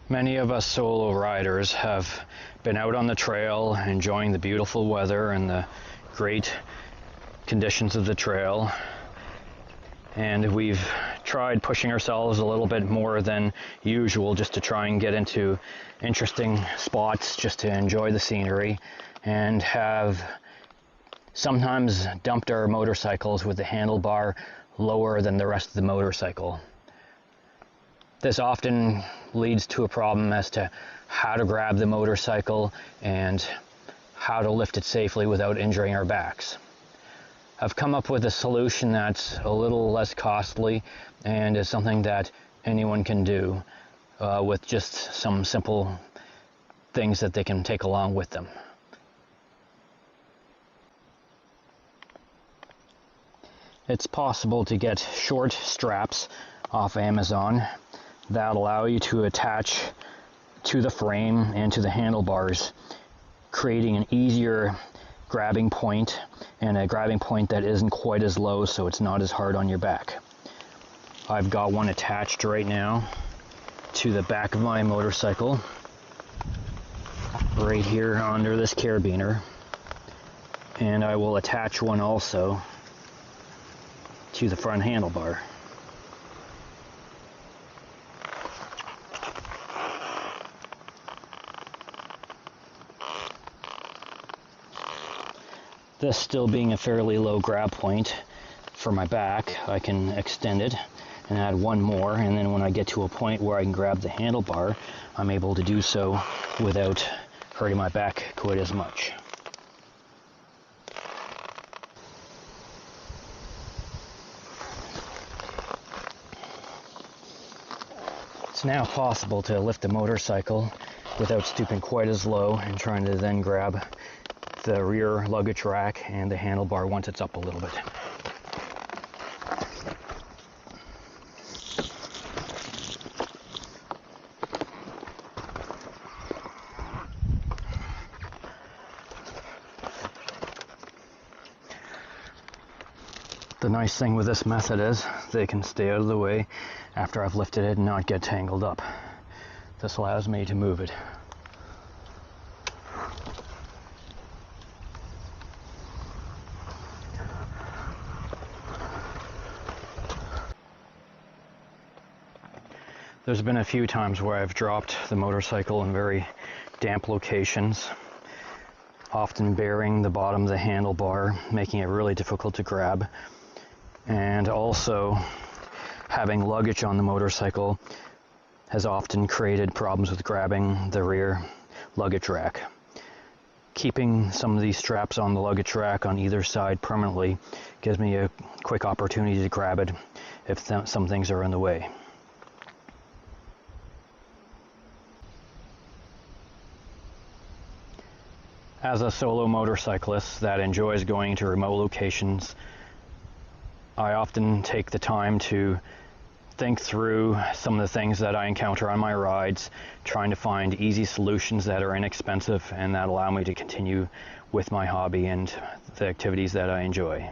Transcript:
Many of us solo riders have been out on the trail enjoying the beautiful weather and the great conditions of the trail, and we've tried pushing ourselves a little bit more than usual just to try and get into interesting spots just to enjoy the scenery, and have sometimes dumped our motorcycles with the handlebar lower than the rest of the motorcycle. This often leads to a problem as to how to grab the motorcycle and how to lift it safely without injuring our backs. I've come up with a solution that's a little less costly and is something that anyone can do with just some simple things that they can take along with them. It's possible to get short straps off Amazon that allow you to attach to the frame and to the handlebars, creating an easier grabbing point and a grabbing point that isn't quite as low, so it's not as hard on your back. I've got one attached right now to the back of my motorcycle, right here under this carabiner, and I will attach one also to the front handlebar. This still being a fairly low grab point for my back, I can extend it and add one more, and then when I get to a point where I can grab the handlebar, I'm able to do so without hurting my back quite as much. It's now possible to lift the motorcycle without stooping quite as low and trying to then grab the rear luggage rack and the handlebar once it's up a little bit. The nice thing with this method is they can stay out of the way after I've lifted it and not get tangled up. This allows me to move it. There's been a few times where I've dropped the motorcycle in very damp locations, often bearing the bottom of the handlebar, making it really difficult to grab, and also having luggage on the motorcycle has often created problems with grabbing the rear luggage rack. Keeping some of these straps on the luggage rack on either side permanently gives me a quick opportunity to grab it if some things are in the way. As a solo motorcyclist that enjoys going to remote locations, I often take the time to think through some of the things that I encounter on my rides, trying to find easy solutions that are inexpensive and that allow me to continue with my hobby and the activities that I enjoy.